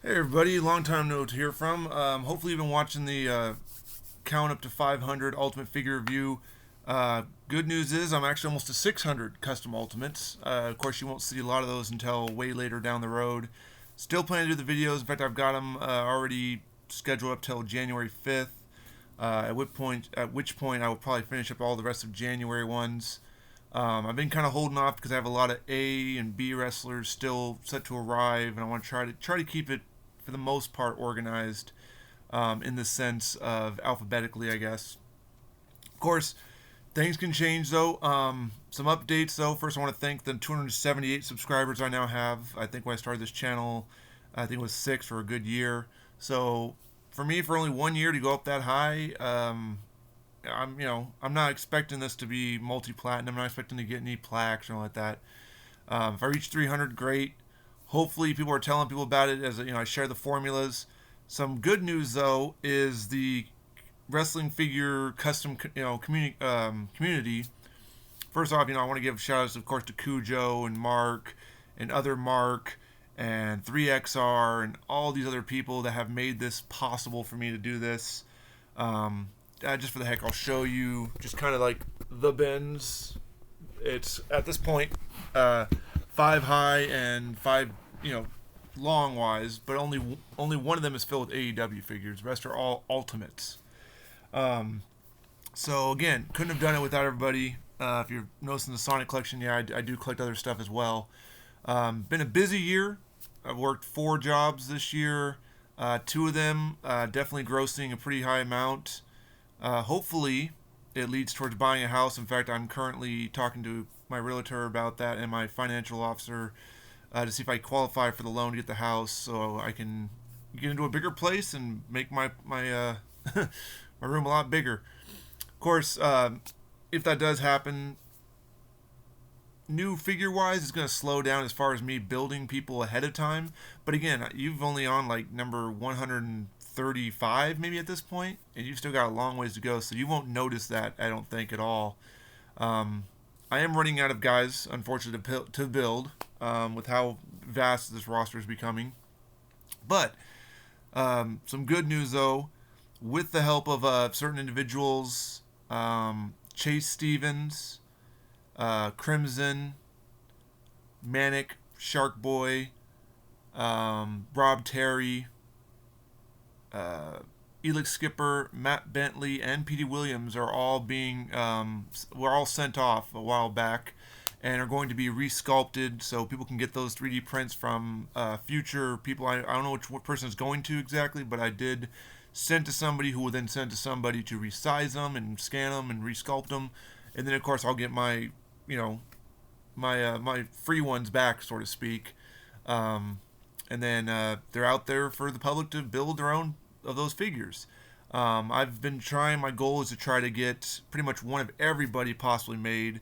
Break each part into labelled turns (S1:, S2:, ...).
S1: Hey everybody, long time no to hear from. Hopefully you've been watching the count up to 500 Ultimate figure review. Good news is I'm actually almost to 600 custom Ultimates. Of course, you won't see a lot of those until way later down the road. Still planning to do the videos. In fact, I've got them already scheduled up till January 5th. At which point I will probably finish up all the rest of January ones. I've been kind of holding off because I have a lot of A and B wrestlers still set to arrive, and I want to try to keep it for the most part organized in the sense of alphabetically, I guess. Of course, things can change though. Some updates though. First, I want to thank the 278 subscribers I now have. I think when I started this channel, I think it was 6 for a good year. So for me, for only 1 year to go up that high, I'm not expecting this to be multi-platinum. I'm not expecting to get any plaques or anything like that. If I reach 300, great. Hopefully, people are telling people about it as I share the formulas. Some good news though is the wrestling figure custom community. First off, I want to give shout outs, of course, to Cujo and Mark and other Mark and 3XR and all these other people that have made this possible for me to do this. Just for the heck, I'll show you just kind of like the bins. It's at this point 5 high and 5, long wise, but only one of them is filled with AEW figures. The rest are all ultimates. So again, couldn't have done it without everybody. If you're noticing the Sonic collection, yeah, I do collect other stuff as well. Been a busy year. I've worked 4 jobs this year. 2 of them definitely grossing a pretty high amount. Hopefully, it leads towards buying a house. In fact, I'm currently talking to my realtor about that and my financial officer to see if I qualify for the loan to get the house, so I can get into a bigger place and make my my room a lot bigger. Of course, if that does happen, new figure wise, it's going to slow down as far as me building people ahead of time. But again, you've only on like number 135 maybe at this point, and you've still got a long ways to go, so you won't notice that, I don't think, at all. Um, I am running out of guys, unfortunately, to build with how vast this roster is becoming. But some good news though, with the help of certain individuals, Chase Stevens, Crimson, Manic, Shark Boy, Rob Terry, Elix Skipper, Matt Bentley, and Petey Williams are all were all sent off a while back and are going to be resculpted so people can get those 3D prints from future people. I don't know which person is going to exactly, but I did send to somebody who will then send to somebody to resize them and scan them and resculpt them. And then, of course, I'll get you know, my free ones back, so to speak. And then they're out there for the public to build their own of those figures. I've been trying. My goal is to try to get pretty much one of everybody possibly made.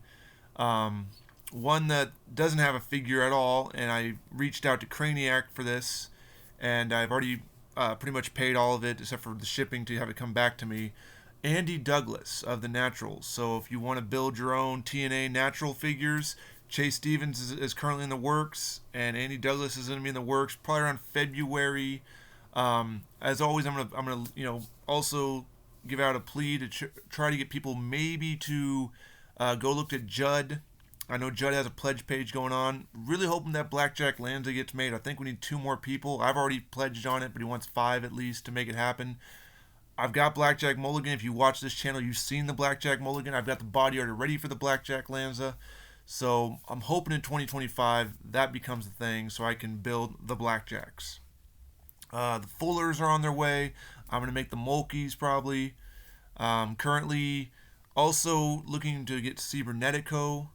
S1: One that doesn't have a figure at all, and I reached out to Craniac for this, and I've already pretty much paid all of it except for the shipping to have it come back to me. Andy Douglas of the Naturals. So if you want to build your own TNA natural figures, Chase Stevens is currently in the works, and Andy Douglas is going to be in the works probably around February. As always, I'm gonna also give out a plea to try to get people maybe to go look at Judd. I know Judd has a pledge page going on. Really hoping that Blackjack Lanza gets made. I think we need 2 more people. I've already pledged on it, but he wants 5 at least to make it happen. I've got Blackjack Mulligan. If you watch this channel, you've seen the Blackjack Mulligan. I've got the body order ready for the Blackjack Lanza. So I'm hoping in 2025 that becomes the thing so I can build the Blackjacks. The Fullers are on their way. I'm going to make the Mulkeys probably. Currently also looking to get Cybernetico.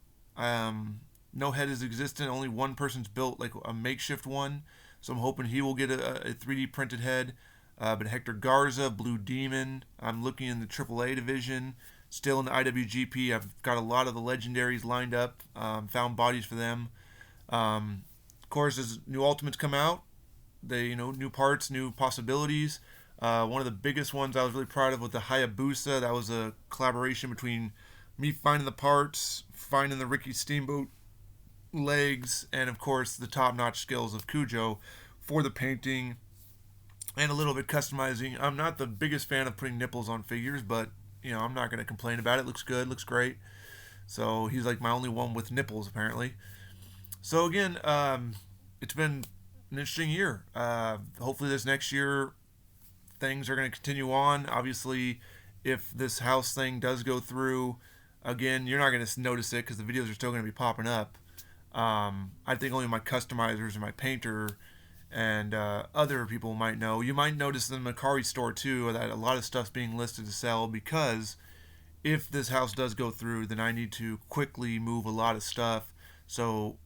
S1: No head is existent. Only one person's built like a makeshift one. So I'm hoping he will get a 3D printed head. But Hector Garza, Blue Demon. I'm looking in the AAA division. Still in the IWGP. I've got a lot of the legendaries lined up. Found bodies for them. Of course, as new Ultimates come out, new parts, new possibilities. One of the biggest ones I was really proud of was the Hayabusa. That was a collaboration between me finding the parts, finding the Ricky Steamboat legs, and of course the top-notch skills of Cujo for the painting and a little bit customizing. I'm not the biggest fan of putting nipples on figures, but I'm not going to complain about it. Looks good, looks great. So he's like my only one with nipples apparently. So again, it's been an interesting year. Hopefully this next year things are going to continue on. Obviously, if this house thing does go through, again, you're not going to notice it because the videos are still going to be popping up. I think only my customizers and my painter and other people might know. You might notice in the Mercari store too that a lot of stuff's being listed to sell because if this house does go through, then I need to quickly move a lot of stuff. So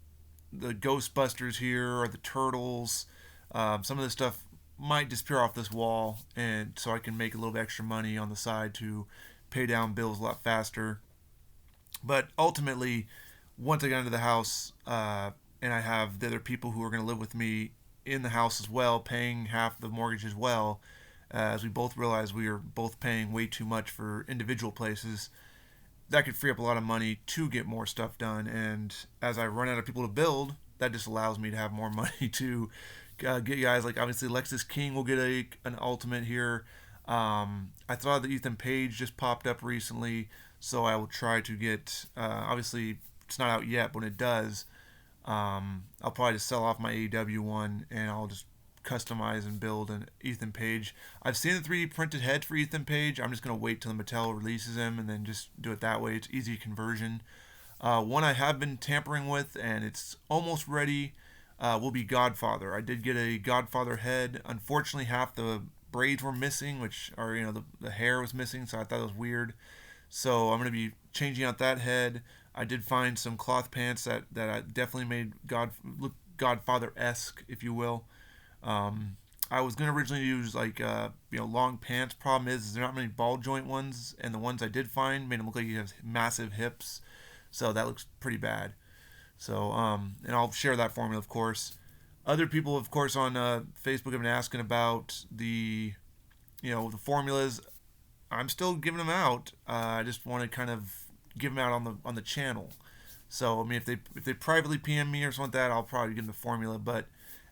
S1: the Ghostbusters here or the Turtles, some of this stuff might disappear off this wall, and so I can make a little bit extra money on the side to pay down bills a lot faster. But ultimately, once I get into the house, and I have the other people who are going to live with me in the house as well, paying half the mortgage as well, as we both realize we are both paying way too much for individual places, that could free up a lot of money to get more stuff done. And as I run out of people to build, that just allows me to have more money to get guys like obviously Lexus King will get an ultimate here. I thought that Ethan Page just popped up recently, so I will try to get. Obviously, it's not out yet, but when it does, I'll probably just sell off my AEW one and I'll just customize and build an Ethan Page. I've seen the 3D printed head for Ethan Page. I'm just gonna wait till the Mattel releases him and then just do it that way. It's easy conversion. One I have been tampering with and it's almost ready. Will be Godfather. I did get a Godfather head. Unfortunately, half the braids were missing, which are the hair was missing, so I thought it was weird. So I'm gonna be changing out that head. I did find some cloth pants that I definitely made look Godfather esque, if you will. I was gonna originally use like long pants. Problem is there are not many ball joint ones, and the ones I did find made them look like you have massive hips, so that looks pretty bad. So and I'll share that formula, of course. Other people, of course, on Facebook have been asking about the formulas. I'm still giving them out. I just want to kind of give them out on the channel. So I mean, if they privately PM me or something like that, I'll probably give them the formula. But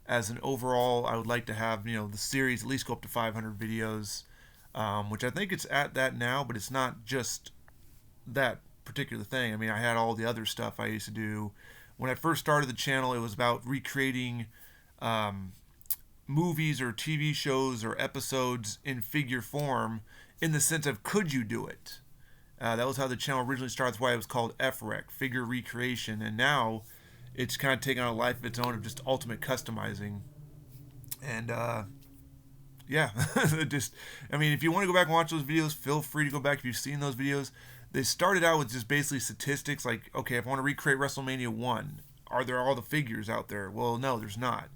S1: as an overall, I would like to have the series at least go up to 500 videos, which I think it's at that now. But it's not just that particular thing. I mean, I had all the other stuff I used to do. When I first started the channel, it was about recreating movies or TV shows or episodes in figure form in the sense of could you do it? That was how the channel originally started. That's why it was called FREC, figure recreation. And now it's kind of taken on a life of its own of just ultimate customizing. And yeah, just I mean, if you want to go back and watch those videos, feel free to go back if you've seen those videos. They started out with just basically statistics like, okay, if I want to recreate WrestleMania 1, are there all the figures out there? Well, no, there's not,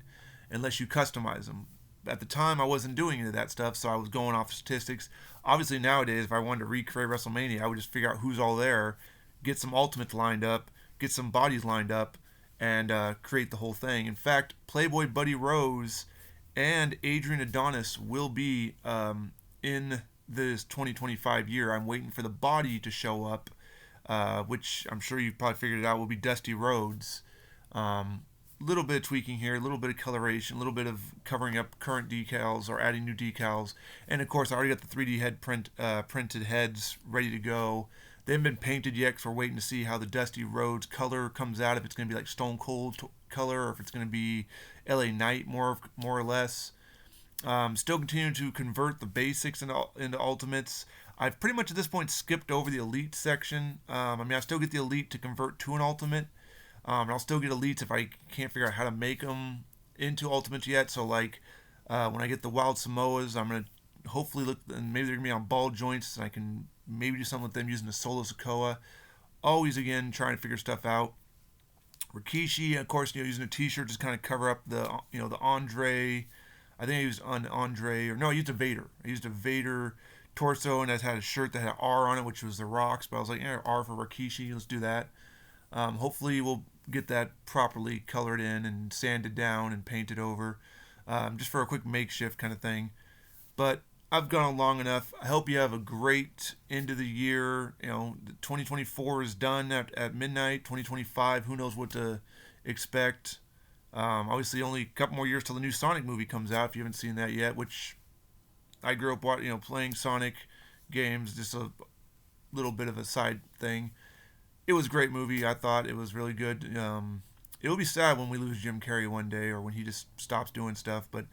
S1: unless you customize them. At the time, I wasn't doing any of that stuff, so I was going off statistics. Obviously, nowadays, if I wanted to recreate WrestleMania, I would just figure out who's all there, get some Ultimates lined up, get some bodies lined up, and create the whole thing. In fact, Playboy Buddy Rose and Adrian Adonis will be in this 2025 year. I'm waiting for the body to show up, which I'm sure you've probably figured it out will be Dusty Rhodes. Little bit of tweaking here, a little bit of coloration, a little bit of covering up current decals or adding new decals, and of course I already got the 3D head printed heads ready to go. They haven't been painted yet because we're waiting to see how the Dusty Rhodes color comes out. If it's going to be like Stone Cold color, or if it's going to be LA Knight more or less. Still continuing to convert the basics into ultimates. I've pretty much at this point skipped over the elite section. I mean, I still get the elite to convert to an ultimate. And I'll still get elites if I can't figure out how to make them into ultimates yet. So like when I get the Wild Samoas, I'm gonna hopefully look, and maybe they're gonna be on ball joints, and I can maybe do something with them using the Solo Sokoa. Always again trying to figure stuff out. Rikishi, of course, using a T-shirt just kind of cover up the the Andre. I think I used an Andre, or no, I used a Vader. I used a Vader torso, and I had a shirt that had an R on it, which was the Rocks. But I was like, R for Rikishi. Let's do that. Hopefully, we'll get that properly colored in and sanded down and painted over, just for a quick makeshift kind of thing. But I've gone on long enough. I hope you have a great end of the year. 2024 is done at midnight. 2025, who knows what to expect. Obviously, only a couple more years till the new Sonic movie comes out. If you haven't seen that yet, which I grew up, playing Sonic games, just a little bit of a side thing. It was a great movie. I thought it was really good. It will be sad when we lose Jim Carrey one day or when he just stops doing stuff, but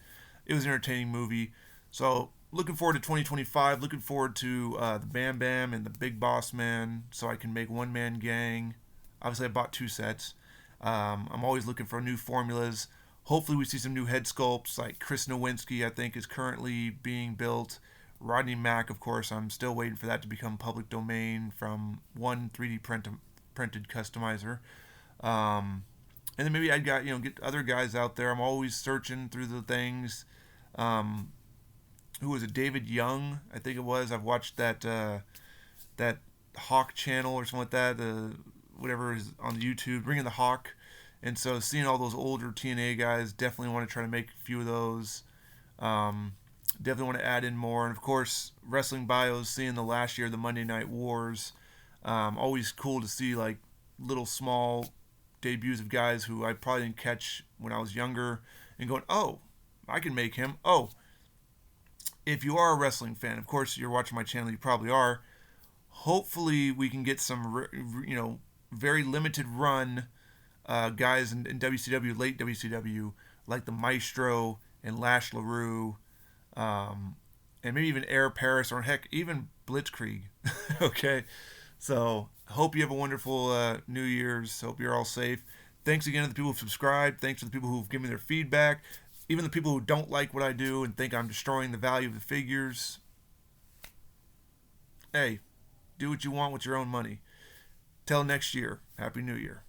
S1: it was an entertaining movie. So looking forward to 2025. Looking forward to the Bam Bam and the Big Boss Man, so I can make One Man Gang. Obviously, I bought two sets. I'm always looking for new formulas. Hopefully, we see some new head sculpts like Chris Nowinski, I think, is currently being built. Rodney Mack, of course, I'm still waiting for that to become public domain from one 3D printed customizer. Um, and then maybe I'd get other guys out there. I'm always searching through the things. Um, who was it? David Young, I think it was. I've watched that Hawk channel or something like that. Whatever is on YouTube, Bringing the Hawk. And so seeing all those older TNA guys, definitely want to try to make a few of those. Um, Definitely want to add in more. And of course, wrestling bios, seeing the last year, the Monday Night Wars. Always cool to see like little small debuts of guys who I probably didn't catch when I was younger and going, oh, I can make him. Oh, if you are a wrestling fan, of course, you're watching my channel, you probably are. Hopefully, we can get some, very limited run guys in WCW, late WCW, like the Maestro and Lash LaRue, um, and maybe even Air Paris or heck, even Blitzkrieg. Okay, so hope you have a wonderful New Year's. Hope you're all safe. Thanks again to the people who've subscribed. Thanks to the people who've given me their feedback. Even the people who don't like what I do and think I'm destroying the value of the figures. Hey, do what you want with your own money. Till next year, Happy New Year.